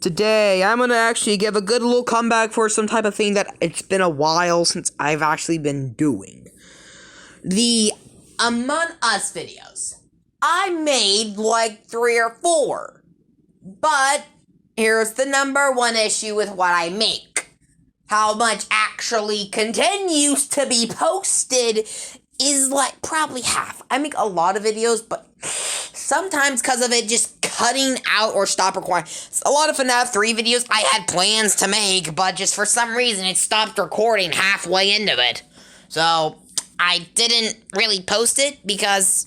Today, I'm gonna actually give a good little comeback for some type of thing that it's been a while since I've actually been doing. The Among Us videos. I made like 3 or 4. But here's the number one issue with what I make. How much actually continues to be posted is like probably half. I make a lot of videos, but sometimes because of it just cutting out or stop recording. A lot of FNAF 3 videos I had plans to make, but just for some reason it stopped recording halfway into it. So I didn't really post it because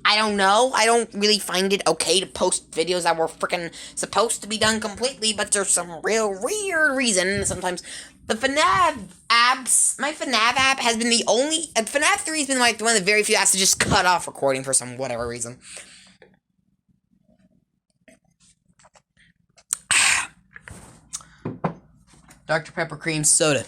I don't know. I don't really find it okay to post videos that were freaking supposed to be done completely, but there's some real weird reason. Sometimes the FNAF apps, my FNAF app has been the only, FNAF 3 has been like one of the very few apps to just cut off recording for some whatever reason. Dr. Pepper Cream Soda.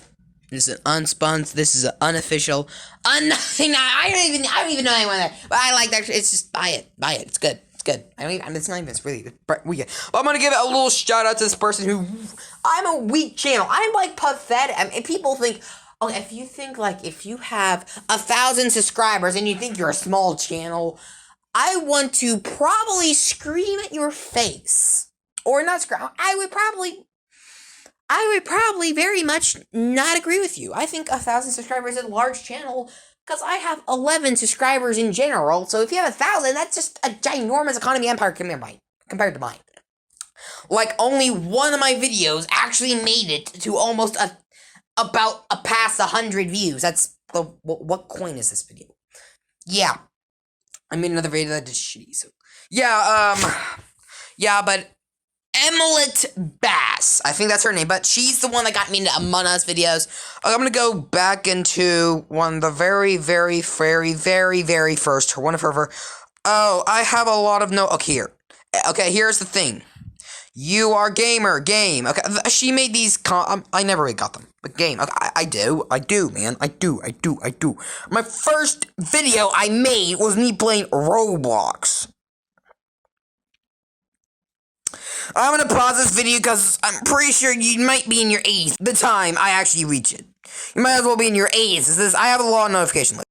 This is an unspun. This is an unofficial. I don't even know anyone there. But I like that. It's just buy it. Buy it. It's good. It's good. It's not even. It's really good. But I'm gonna give a little shout out to this person who. I'm a weak channel. I'm like pathetic. I mean, people think. Oh, if you think like if you have 1,000 subscribers and you think you're a small channel, I want to probably scream at your face, or not scream. I would probably very much not agree with you. I think 1,000 subscribers is a large channel because I have 11 subscribers in general. So if you have 1,000, that's just a ginormous economy empire compared to mine. Like only one of my videos actually made it to almost past 100 views. That's what coin is this video? Yeah, I made another video that is shitty. So yeah, but Emilet Bass, I think that's her name, but she's the one that got me into Among Us videos. I'm gonna go back into one of the very, very, very, very, very first, one of her, I have a lot of okay, here. Okay, here's the thing. You are gamer, game. Okay, she made these, I never really got them, but game. Okay, I do, man, I do. My first video I made was me playing Roblox. I'm gonna pause this video because I'm pretty sure you might be in your 80s the time I actually reach it. You might as well be in your 80s. I have a lot of notifications.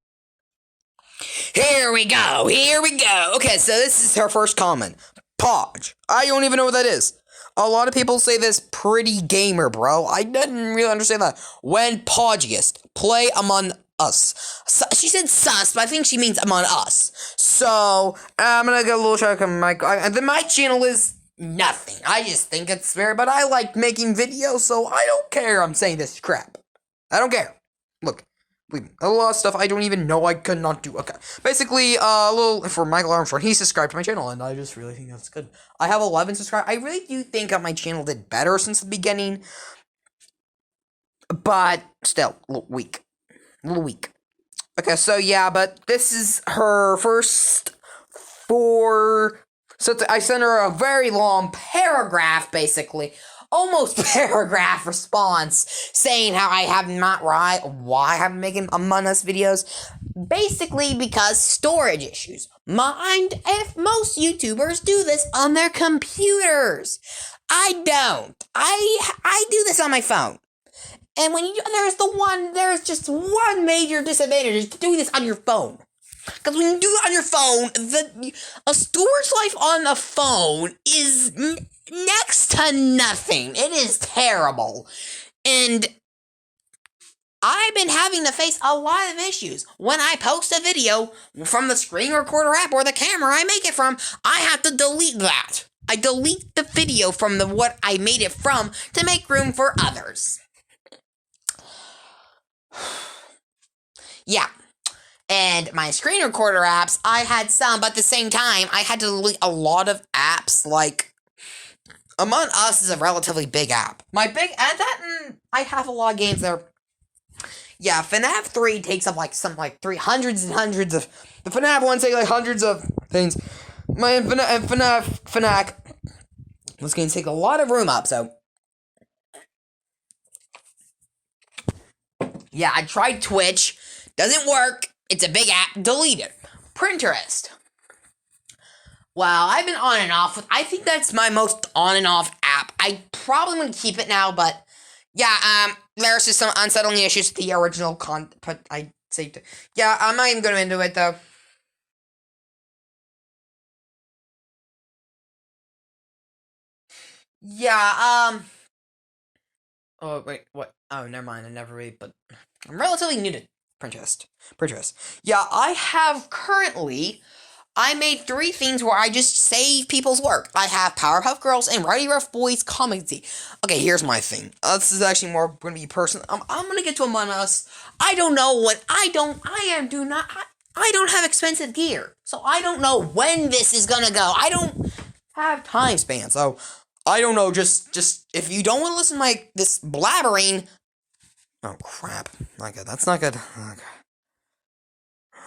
Here we go. Okay, so this is her first comment. Podge. I don't even know what that is. A lot of people say this pretty gamer, bro. I didn't really understand that. When Podgiest, play Among Us. So, she said sus, but I think she means Among Us. So, I'm gonna get a little check on my channel is nothing. I just think it's fair, but I like making videos, so I don't care I'm saying this crap. I don't care. Look, a lot of stuff I don't even know I could not do. Okay. Basically, a little for Michael Armstrong. He subscribed to my channel, and I just really think that's good. I have 11 subscribers. I really do think that my channel did better since the beginning, but still, a little weak. Okay, so yeah, but this is her first 4... So I sent her a very long paragraph, basically, almost paragraph response, saying how I have not why I haven't been making Among Us videos, basically because storage issues. Mind if most YouTubers do this on their computers. I don't. I do this on my phone. And when there's just one major disadvantage is doing this on your phone. Because when you do it on your phone, a storage life on a phone is next to nothing. It is terrible. And I've been having to face a lot of issues. When I post a video from the screen recorder app or the camera I make it from, I have to delete that. I delete the video from what I made it from to make room for others. Yeah. And my screen recorder apps, I had some, but at the same time, I had to delete a lot of apps, like, Among Us is a relatively big app. I have a lot of games there. Yeah, FNAF 3 takes up, hundreds and hundreds of, the FNAF 1 takes, hundreds of things. My FNAF, this game take a lot of room up, so. Yeah, I tried Twitch, doesn't work. It's a big app. Delete it. Pinterest. Well, I've been on and off with. I think that's my most on and off app I probably want to keep it now, but yeah, there's just some unsettling issues with the original but I saved it. Yeah, I'm not even going to into it, though. Yeah, oh, wait, what? Oh, never mind, I never really, but I'm relatively new to Pinterest. Yeah, I made 3 themes where I just save people's work. I have Powerpuff Girls and Mighty Rough Boys comedy. Okay, here's my thing. This is actually more going to be personal. I'm going to get to Among Us. I don't know what, I don't have expensive gear. So I don't know when this is going to go. I don't have time span, so I don't know, just, if you don't want to listen to this blabbering, oh crap, not good, that's not good, okay.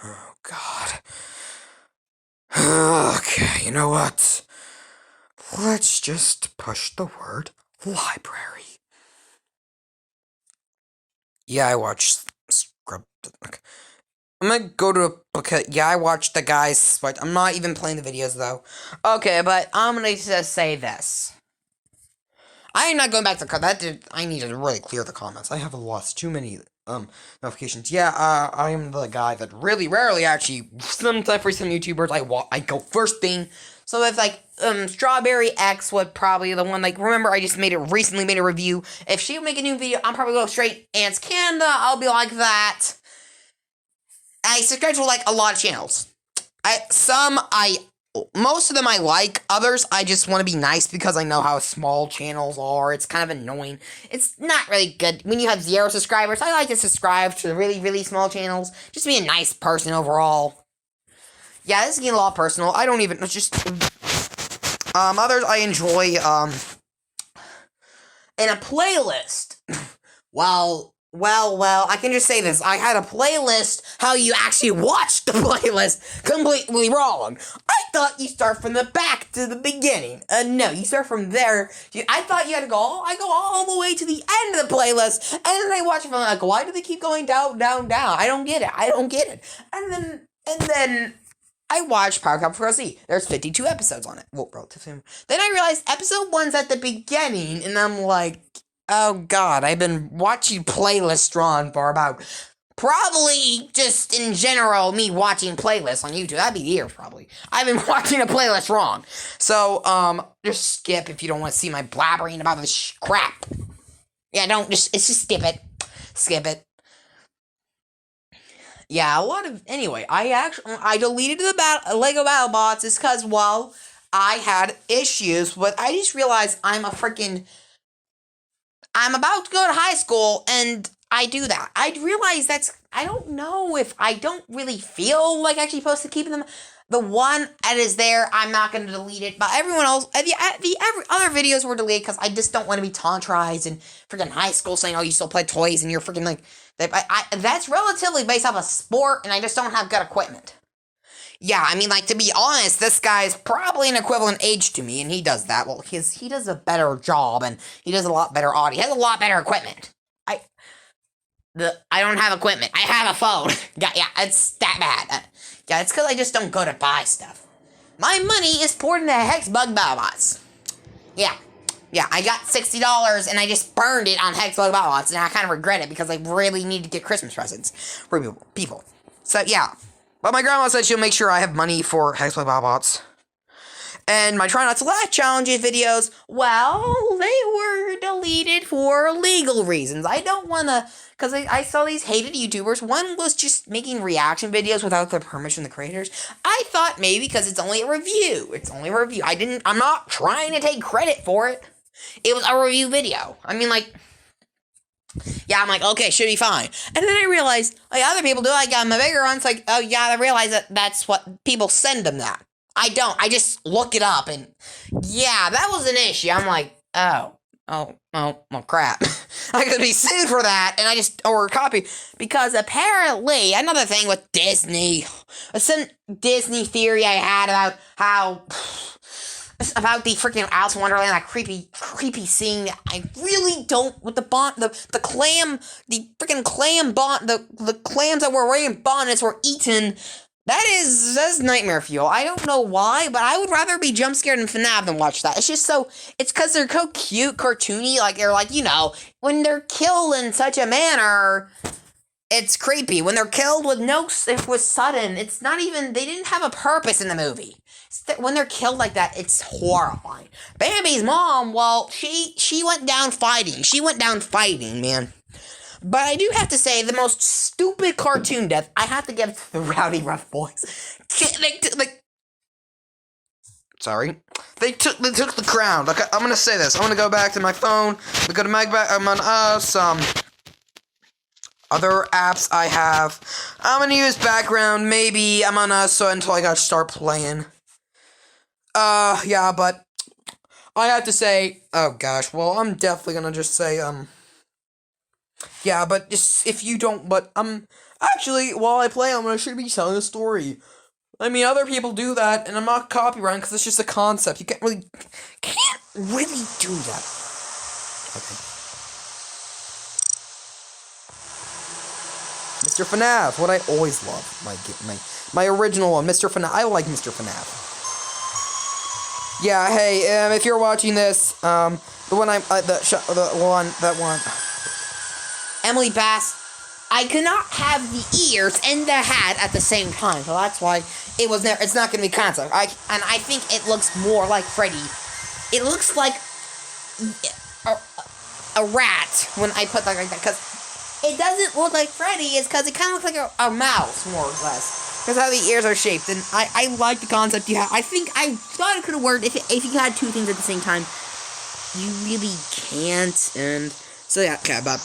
Oh god, okay, you know what, let's just push the word library. Yeah, I watched Scrub, okay. I'm gonna go to, okay, yeah, I watched the guys, but I'm not even playing the videos, though. Okay, but I'm gonna just say this. I am not going back to that. I need to really clear the comments. I have lost too many notifications. Yeah, I am the guy that really rarely actually. Sometimes for some YouTubers, I go first thing. So if Strawberry X would probably the one. Remember, I just recently made a review. If she would make a new video, I'm probably go straight Ants Canada. I'll be like that. I subscribe to a lot of channels. Most of them I like, others I just want to be nice because I know how small channels are. It's kind of annoying. It's not really good when you have 0 subscribers. I like to subscribe to really, really small channels. Just to be a nice person overall. Yeah, this is getting a lot personal. I don't even, others I enjoy, in a playlist. Well, I can just say this. I had a playlist, how you actually watch the playlist, completely wrong. I thought you start from the back to the beginning. No, you start from there. I thought you had to I go all the way to the end of the playlist, and then I watch it from why do they keep going down? I don't get it. And then I watched Powerpuff Girls Z. There's 52 episodes on it. Well, relative. Then I realized episode 1's at the beginning, and I'm like, oh god, I've been watching playlists drawn for about, probably just in general, me watching playlists on YouTube. That'd be years, probably. I've been watching a playlist wrong. So, just skip if you don't want to see my blabbering about this crap. Yeah, just skip it. Skip it. Yeah, anyway, I deleted the Lego Battle Bots is because, well, I had issues with, I just realized I'm about to go to high school, and I do that. I realize I don't know if I don't really feel like actually supposed to keep them. The one that is there, I'm not going to delete it, but everyone else, every other videos were deleted because I just don't want to be tantrized in freaking high school saying, oh, you still play toys, and you're freaking that's relatively based off a sport, and I just don't have good equipment. Yeah, I mean, to be honest, this guy's probably an equivalent age to me, and he does that. Well, he does a better job, and he does a lot better audio. He has a lot better equipment. I don't have equipment. I have a phone. yeah, it's that bad. Yeah, it's because I just don't go to buy stuff. My money is poured into Hexbug BattleBots. Yeah, I got $60, and I just burned it on Hexbug BattleBots, and I kind of regret it because I really need to get Christmas presents for people. So, yeah. But my grandma said she'll make sure I have money for Hexbug BattleBots. And my Try Not to Laugh challenges videos, well, they were deleted for legal reasons. I don't want to, because I saw these hated YouTubers. One was just making reaction videos without the permission of the creators. I thought maybe because it's only a review. I'm not trying to take credit for it. It was a review video. I mean, yeah, I'm okay, should be fine. And then I realized, other people do, my bigger ones, oh yeah, I realize that's what people send them that. I don't, I just look it up, and yeah, that was an issue. I'm oh, crap. I could be sued for that, and or copy, because apparently, another thing with Disney, some Disney theory I had about the freaking Alice in Wonderland, that creepy scene. I really don't, with the freaking clam the clams that were wearing bonnets were eaten That's nightmare fuel. I don't know why, but I would rather be jump scared in FNAF than watch that. It's just so, it's because they're so cute, cartoony, like, they're like, when they're killed in such a manner, it's creepy. When they're killed with it was sudden, it's not even, they didn't have a purpose in the movie. When they're killed like that, it's horrifying. Bambi's mom, well, she went down fighting. She went down fighting, man. But I do have to say, the most stupid cartoon death, I have to give to the Rowdy Rough Boys. Sorry. They took the crown. Like, I'm gonna say this. I'm gonna go back to my phone. We go to I'm on some other apps I have. I'm gonna use background. Maybe I'm on so until I gotta start playing. Yeah, but I have to say, oh gosh, well, I'm definitely gonna just say, yeah, but just, if you don't, but, actually, while I play, I should be telling a story. I mean, other people do that, and I'm not copyrighting, because it's just a concept. You can't really do that. Okay. Mr. FNAF, what I always love, my original one, Mr. FNAF, I like Mr. FNAF. Yeah, hey, if you're watching this, the one, Emily Bass, I could not have the ears and the hat at the same time, so that's why it's not going to be concept. And I think it looks more like Freddy. It looks like a rat when I put that like that, because it doesn't look like Freddy, it's because it kind of looks like a mouse, more or less. Because how the ears are shaped, and I like the concept you have. I thought it could have worked if you had two things at the same time. You really can't, and so yeah, okay, but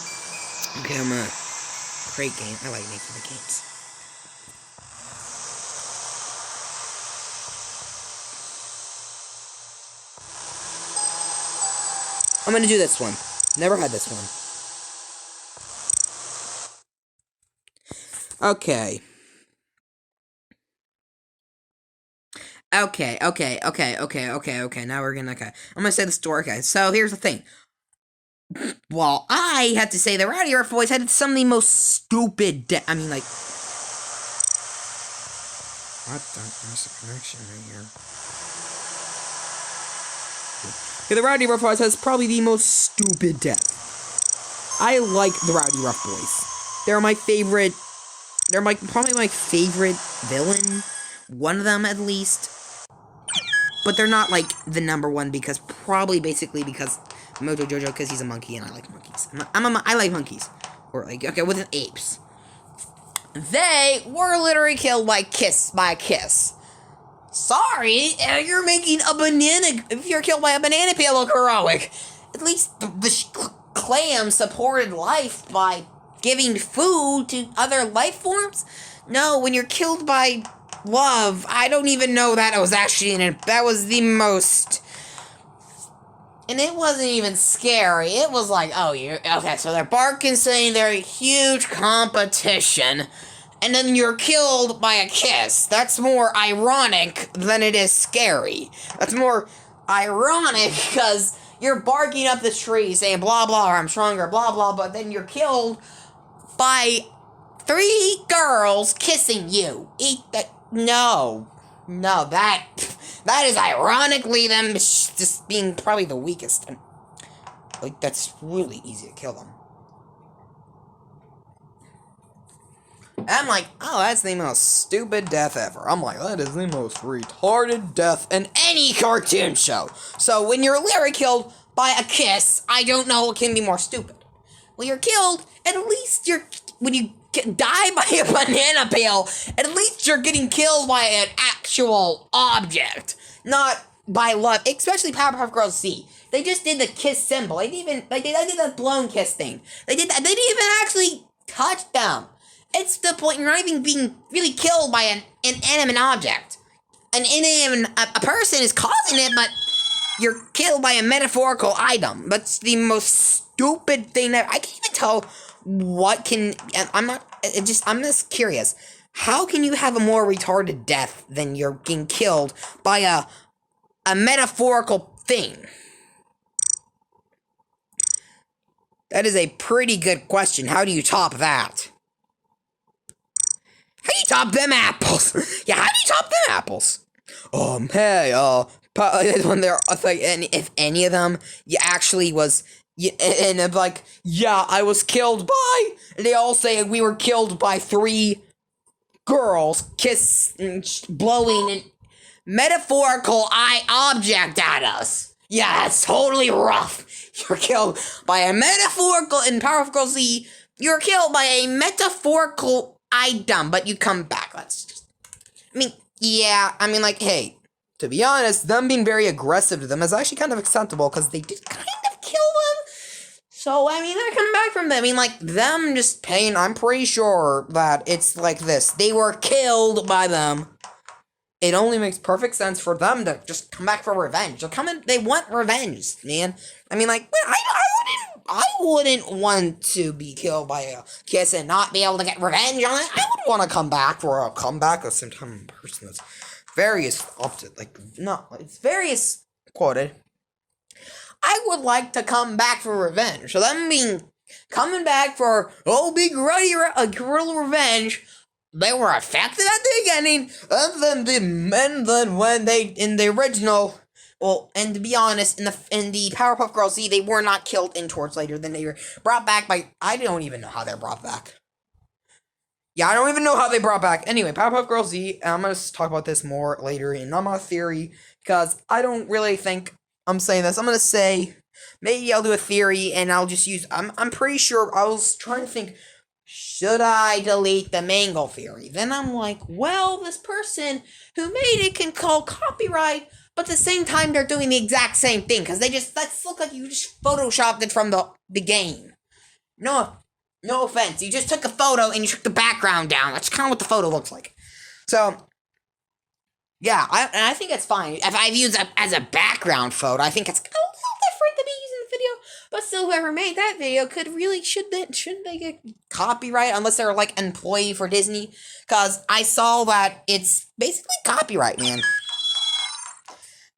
okay, I'm a great game. I like making the games. I'm gonna do this one. Never had this one. Okay. Okay. Now we're gonna, I'm gonna say the story, okay. So here's the thing. Well, I have to say the Rowdy Rough Boys had some of the most stupid I mean, like, what there's a connection right here. Okay, the Rowdy Rough Boys has probably the most stupid death. I like the Rowdy Rough Boys. They're probably my favorite villain. One of them, at least. But they're not, like, the number one because Mojo Jojo, because he's a monkey and I like monkeys. I like monkeys. Or, like, okay, with apes. They were literally killed by a kiss. Sorry, you're making a banana. If you're killed by a banana peel, look heroic. At least the clam supported life by giving food to other life forms. No, when you're killed by love, I don't even know that was actually that was the most. And it wasn't even scary. It was like, oh, okay, so they're barking saying they're a huge competition, and then you're killed by a kiss. That's more ironic than it is scary. That's more ironic because you're barking up the tree saying blah blah, or I'm stronger, blah blah, but then you're killed by 3 girls kissing you. No, that is ironically them just being probably the weakest. And, like, that's really easy to kill them. And I'm like, oh, that's the most stupid death ever. I'm like, that is the most retarded death in any cartoon show. So when you're literally killed by a kiss, I don't know what can be more stupid. When you're killed, at least when you die by a banana peel, at least you're getting killed by an actual object, not by love. Especially Powerpuff Girls Z. They just did the kiss symbol. They did the blown kiss thing. They did that. They didn't even actually touch them. It's the point you're not even being really killed by an inanimate object. A person is causing it, but you're killed by a metaphorical item. That's the most stupid thing that I can't even tell. I'm just curious. How can you have a more retarded death than you're getting killed by a metaphorical thing? That is a pretty good question. How do you top that? How do you top them apples. Yeah, how do you top them apples? Hey, when they're like, if any of them, you actually was, and it's like, yeah, I was killed by. They all say we were killed by 3 girls blowing an metaphorical eye object at us. Yeah, that's totally rough. You're killed by a metaphorical, in Power of Girl Z, you're killed by a metaphorical item, but you come back. That's just, yeah, like, hey, to be honest, them being very aggressive to them is actually kind of acceptable, because they did kind of kill them. So, they're coming back from them. Them just paying, I'm pretty sure that it's like this. They were killed by them. It only makes perfect sense for them to just come back for revenge. They want revenge, man. I wouldn't want to be killed by a kiss and not be able to get revenge on it. I would want to come back for a comeback of some time in person that's various opposite. It's various quoted. I would like to come back for revenge. So them being coming back for big guerrilla revenge. They were effective at the beginning, and then when they in the original, and to be honest, in the Powerpuff Girls Z, they were not killed in Torch later. Then they were brought back by, I don't even know how they're brought back. Yeah, I don't even know how they brought back. Anyway, Powerpuff Girls Z, I'm gonna talk about this more later in my theory, because I don't really think I'm saying this. I'm gonna say maybe I'll do a theory, and I'll just use. I'm pretty sure I was trying to think. Should I delete the Mangle theory? Then I'm like, well, this person who made it can call copyright, but at the same time, they're doing the exact same thing, because let's look like you just photoshopped it from the game. No offense. You just took a photo and you took the background down. That's kind of what the photo looks like. So, yeah, I think it's fine. If I've used it as a background photo, I think it's a little different than me using the video. But still, whoever made that video shouldn't they get copyright unless they're like an employee for Disney? Because I saw that it's basically copyright, man.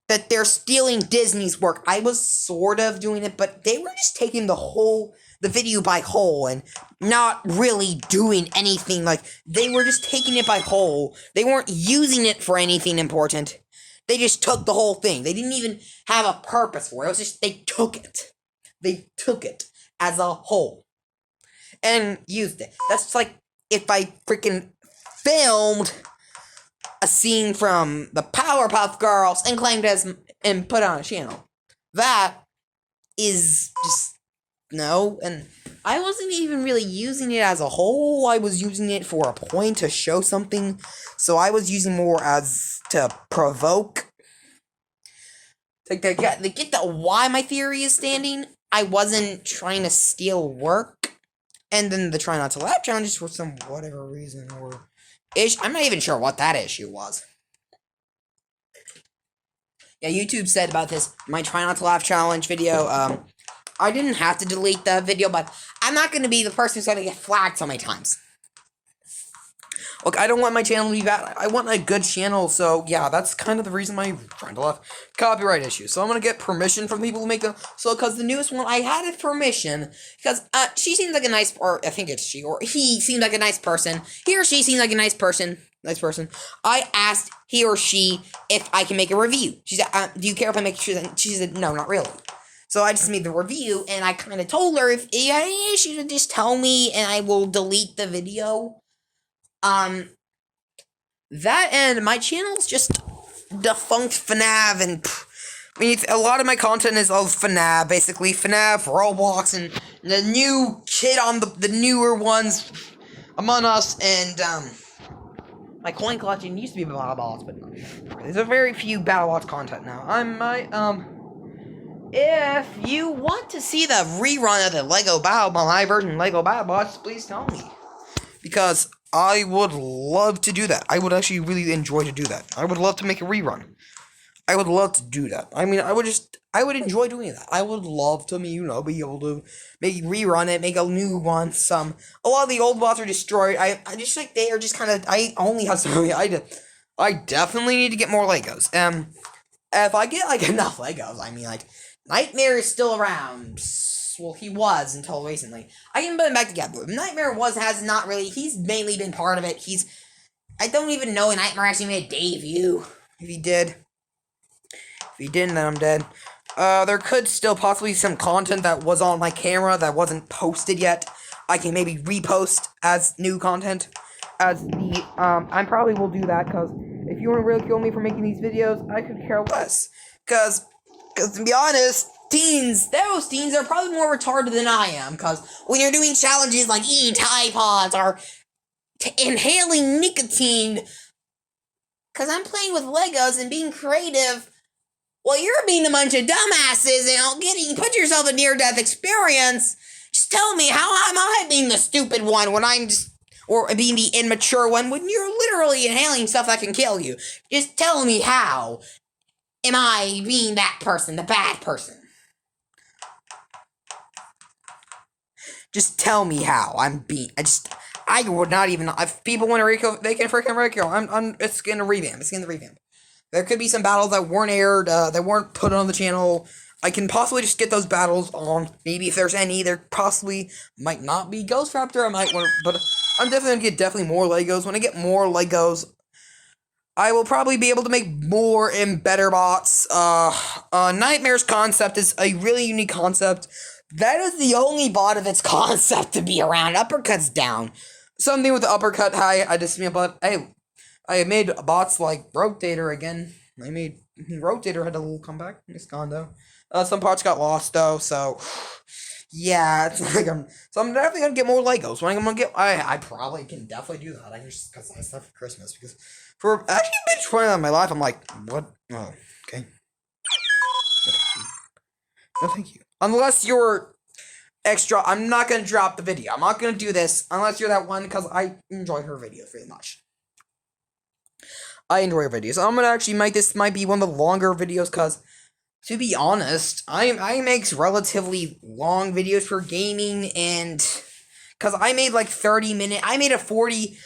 That they're stealing Disney's work. I was sort of doing it, but they were just taking the video by whole and not really doing anything. They were just taking it by whole. They weren't using it for anything important. They just took the whole thing. They didn't even have a purpose for it. It was just, they took it. They took it as a whole and used it. That's like if I freaking filmed a scene from the Powerpuff Girls and claimed and put it on a channel. That is just no, and I wasn't even really using it as a whole. I was using it for a point to show something. So I was using more as to provoke. To get the why my theory is standing. I wasn't trying to steal work. And then the try not to laugh challenges for some whatever reason or I'm not even sure what that issue was. Yeah, YouTube said about this, my try not to laugh challenge video, I didn't have to delete the video, but I'm not going to be the person who's going to get flagged so many times. Look, I don't want my channel to be bad. I want a good channel, so yeah, that's kind of the reason my trying to laugh copyright issue. So I'm going to get permission from people who make them. So, because the newest one, I had a permission, because she seems like a nice, or I think it's she, or he seems like a nice person. He or she seems like a nice person. I asked he or she if I can make a review. She said, do you care if I make sure that? She said, no, not really. So I just made the review, and I kind of told her if you had any issues, to just tell me, and I will delete the video. That and my channel's just defunct FNAF, and a lot of my content is of FNAF, basically FNAF, Roblox, and the new kid on the newer ones, Among Us, and my coin collection used to be BattleBots, but there's a very few BattleBots content now. If you want to see the rerun of the Lego BattleBot, my version Lego BattleBots, please tell me. Because I would love to do that. I would actually really enjoy to do that. I would love to make a rerun. I would love to do that. I would enjoy doing that. I would love to, be able to rerun it, make a new one. A lot of the old bots are destroyed. I just they are just kind of, I only have some, I definitely need to get more Legos. If I get, enough Legos, Nightmare is still around. Well, he was until recently. I can put him back together. Nightmare has not really, he's mainly been part of it. I don't even know if Nightmare actually made a debut. If he did. If he didn't, then I'm dead. There could still possibly be some content that was on my camera that wasn't posted yet. I can maybe repost as new content. As the, I probably will do that, because if you want to ridicule me for making these videos, I could care less. Because to be honest, those teens are probably more retarded than I am, because when you're doing challenges like eating Tide Pods or inhaling nicotine, because I'm playing with Legos and being creative, well, you're being a bunch of dumbasses and put yourself in a near-death experience. Just tell me, how am I being the stupid one when I'm just, or being the immature one when you're literally inhaling stuff that can kill you? Just tell me, how am I being that person, the bad person? Just tell me how I would not even, if people want to ridicule, they can freaking ridicule. It's gonna revamp. There could be some battles that weren't aired, that weren't put on the channel. I can possibly just get those battles on. Maybe if there's any, there possibly might not be Ghost Raptor. I might want, but I'm definitely gonna get more Legos. When I get more Legos, I will probably be able to make more and better bots. Nightmare's concept is a really unique concept. That is the only bot of its concept to be around. Uppercut's down. Something with the uppercut high. I made bots like Rotator again. Rotator had a little comeback. It's gone though. Some parts got lost though, so yeah, it's like so I'm definitely gonna get more Legos. When I'm gonna get, I probably can definitely do that. I just because I stuff for Christmas, because for actually been trying on my life, I'm like, what? Oh, okay. No, thank you. Unless you're extra, I'm not gonna drop the video. I'm not gonna do this unless you're that one, because I enjoy her videos very much. I enjoy her videos. I'm gonna actually make this might be one of the longer videos, because to be honest, I make relatively long videos for gaming, and because I made like 30-minute, I made a 40.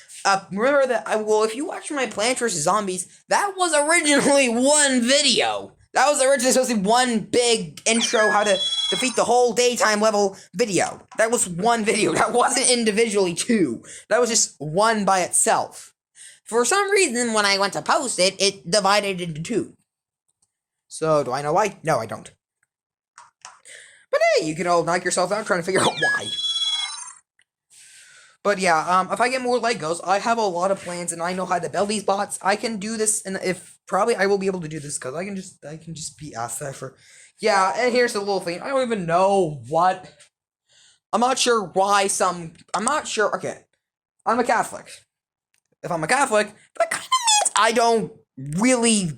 Remember that? If you watch my Plants vs Zombies, that was originally one video. That was originally supposed to be one big intro, how to defeat the whole daytime level video. That was one video. That wasn't individually two. That was just one by itself. For some reason, when I went to post it, it divided into two. So, do I know why? No, I don't. But hey, you can all knock yourself out trying to figure out why. But yeah, if I get more Legos, I have a lot of plans, and I know how to build these bots. I can do this, and probably I will be able to do this, because I can just be asked that for. Yeah, and here's the little thing. I don't even know what. I'm not sure why I'm not sure. Okay, I'm a Catholic. If I'm a Catholic, that kind of means I don't really.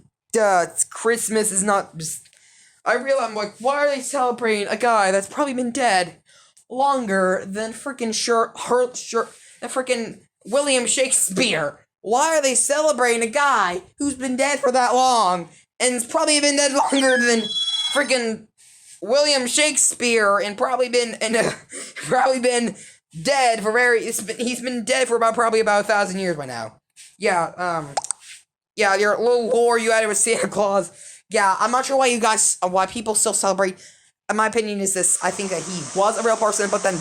Christmas is not just. I realize I'm like, why are they celebrating a guy that's probably been dead longer than freaking freaking William Shakespeare? Why are they celebrating a guy who's been dead for that long and has probably been dead longer than freaking William Shakespeare and probably been dead for he's been dead for probably about 1,000 years by now. Yeah, yeah, your little lore you added with Santa Claus. Yeah, I'm not sure why people still celebrate. In my opinion is this, I think that he was a real person, but then,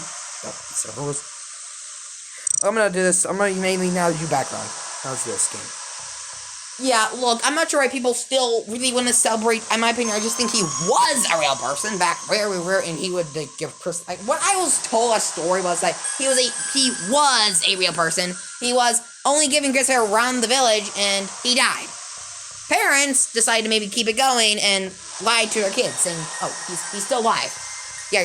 I'm gonna do this, I'm gonna mainly now do background. How's this game? Yeah, look, I'm not sure why people still really want to celebrate. In my opinion, I just think he was a real person back where we were, and he would give Chris. Like, what I was told a story was that he was a real person. He was only giving Christopher around the village, and he died. Parents decided to maybe keep it going and lied to their kids, saying, "Oh, he's still alive." Yeah,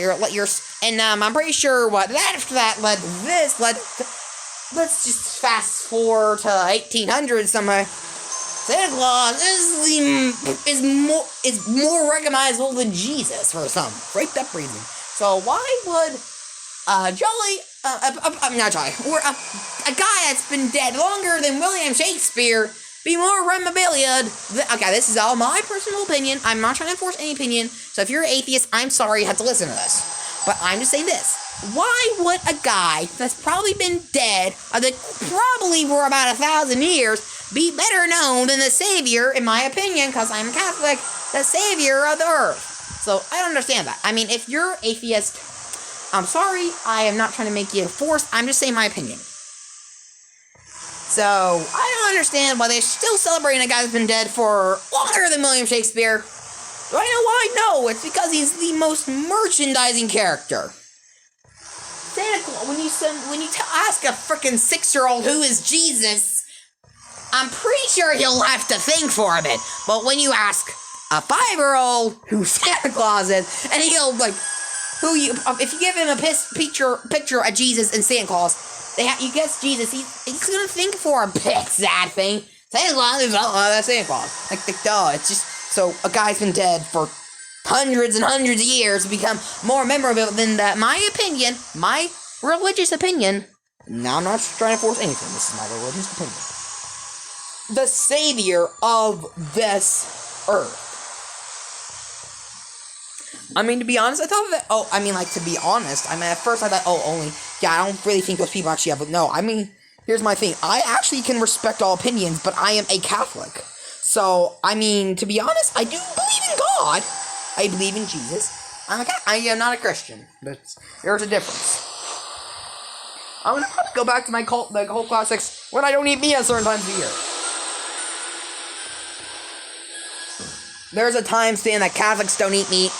and I'm pretty sure after that led to this. Let's just fast forward to 1800s somewhere. Santa Claus is more recognizable than Jesus for some freaked up reason. So why would a guy that's been dead longer than William Shakespeare be more memorabilia? Okay, this is all my personal opinion. I'm not trying to enforce any opinion. So if you're an atheist, I'm sorry you have to listen to this. But I'm just saying this. Why would a guy that's probably been dead, that probably for about 1,000 years, be better known than the savior, in my opinion, because I'm Catholic, the savior of the earth? So I don't understand that. I mean, if you're atheist, I'm sorry. I am not trying to make you force. I'm just saying my opinion. So I don't understand why they're still celebrating a guy who's been dead for longer than William Shakespeare. Do I know why? No, it's because he's the most merchandising character. Santa Claus, when you ask a freaking 6-year-old who is Jesus, I'm pretty sure he'll have to think for a bit. But when you ask a 5-year-old who Santa Claus is, and he'll if you give him a picture of Jesus and Santa Claus, you guess Jesus, he's gonna think for a bit. That thing, Santa Claus is that's Santa Claus. Like duh, it's just so a guy's been dead for hundreds and hundreds of years to become more memorable than that. My opinion, my religious opinion. Now I'm not trying to force anything. This is my religious opinion. The savior of this earth. I mean, to be honest, I thought that, to be honest, at first I thought, I don't really think those people actually have, but no, here's my thing. I actually can respect all opinions, but I am a Catholic. So, to be honest, I do believe in God. I believe in Jesus. I am not a Christian, but there's a difference. I'm gonna probably go back to my cult classics when I don't eat meat at certain times of the year. There's a time span that Catholics don't eat meat.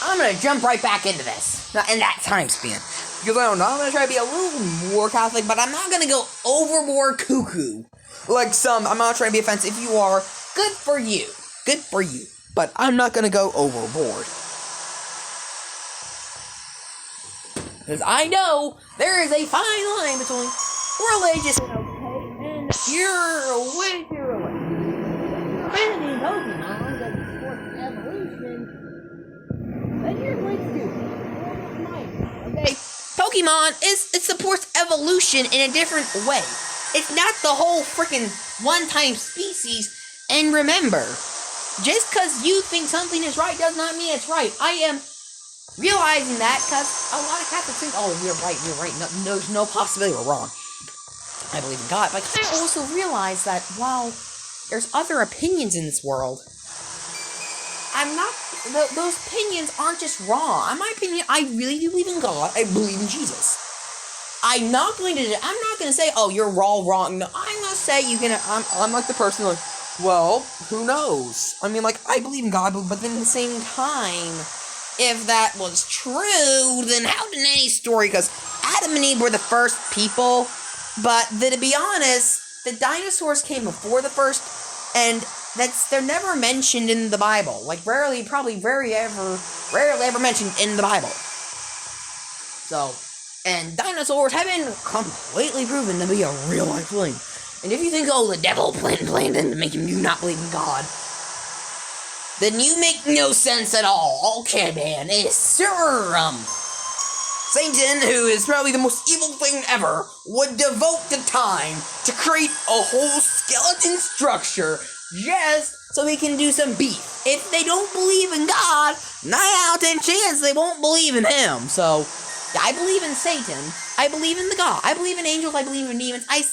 I'm gonna jump right back into this. In that time span. Because I don't know, I'm gonna try to be a little more Catholic, but I'm not gonna go overboard cuckoo. Like some, I'm not trying to be offensive. If you are, good for you. Good for you. But I'm not gonna go overboard. Because I know there is a fine line between religious and okay, and you're way too religious. Banning Pokemon that supports evolution, then you're going to do. Okay? Pokemon it supports evolution in a different way. It's not the whole freaking one-time species. And remember, just because you think something is right does not mean it's right. I am realizing that because a lot of Catholics think, oh, you're right. No, there's no possibility we're wrong. I believe in God. But I also realize that while there's other opinions in this world, those opinions aren't just wrong. In my opinion, I really do believe in God. I believe in Jesus. I'm not going to say, oh, you're all wrong. No, I'm not saying I'm like the person like, well, who knows? I believe in God, but then at the same time, if that was true, then how did any story, because Adam and Eve were the first people, but to be honest, the dinosaurs came before the first, and they're never mentioned in the Bible. Rarely ever mentioned in the Bible. So, and dinosaurs have been completely proven to be a real life thing. And if you think, oh, the devil planned to make you not believe in God, then you make no sense at all. Okay, man, it's Satan, who is probably the most evil thing ever, would devote the time to create a whole skeleton structure just so he can do some beef. If they don't believe in God, 9 out of 10 chance they won't believe in him. So, I believe in Satan. I believe in the God. I believe in angels. I believe in demons. I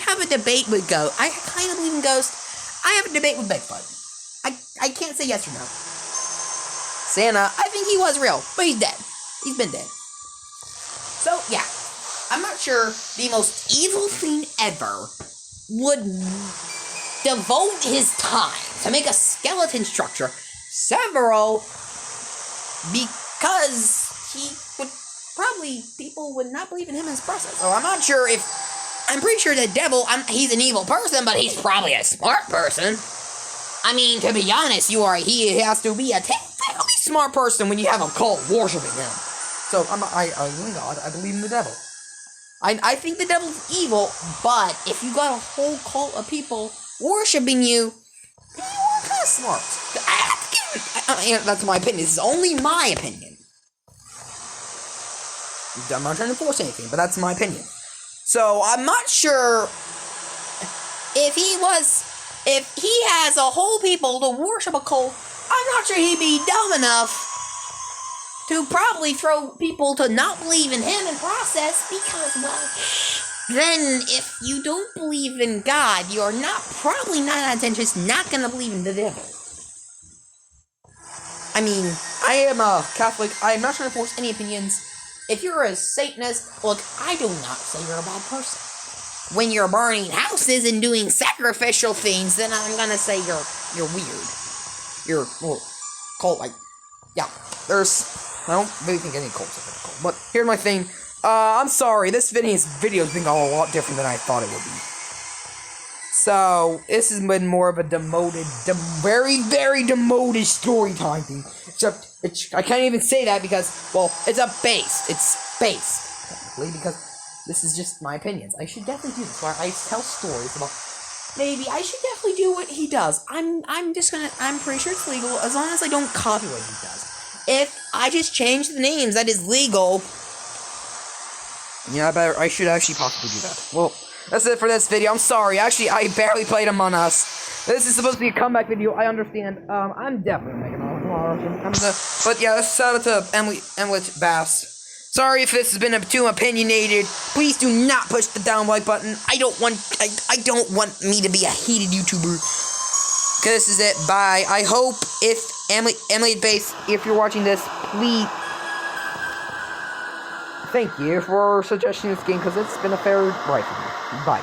have a debate with ghosts. I kind of believe in ghosts. I have a debate with Bigfoot. I can't say yes or no. Santa, I think he was real, but he's dead. He's been dead. So, yeah. I'm not sure the most evil thing ever would devote his time to make a skeleton structure because people would not believe in him in his process. So I'm pretty sure the devil, he's an evil person, but he's probably a smart person. To be honest, he has to be a technically smart person when you have a cult worshiping him. So, I believe in God, I believe in the devil. I think the devil's evil, but if you got a whole cult of people worshiping you, you are kind of smart. That's my opinion. This is only my opinion. I'm not trying to force anything, but that's my opinion. So, I'm not sure if he has a whole people to worship a cult, I'm not sure he'd be dumb enough to probably throw people to not believe in him in process, because, well, then if you don't believe in God, you're probably 9 out of 10 just not gonna believe in the devil. I am a Catholic. I am not trying to force any opinions. If you're a Satanist, look, I do not say you're a bad person. when you're burning houses and doing sacrificial things, then I'm gonna say you're weird. You're well, cult like yeah. I don't really think any cults are cult. But here's my thing. I'm sorry. This video's been a lot different than I thought it would be. So this has been more of a very, very demoted story time thing. Except I can't even say that because, well, it's based technically because this is just my opinions. I should definitely do this where I tell stories about. Maybe I should definitely do what he does. I'm pretty sure it's legal as long as I don't copy what he does. If I just change the names, that is legal. Yeah, I should actually possibly do that. Well, that's it for this video. I'm sorry. Actually, I barely played Among Us. This is supposed to be a comeback video. I understand. I'm definitely making but yeah, shout out to Emily Bass. Sorry if this has been too opinionated. Please do not push the down like button. I don't want me to be a hated YouTuber. Okay, this is it. Bye. I hope if Emily Bass, if you're watching this, please. Thank you for suggesting this game because it's been a fair ride for me. Bye.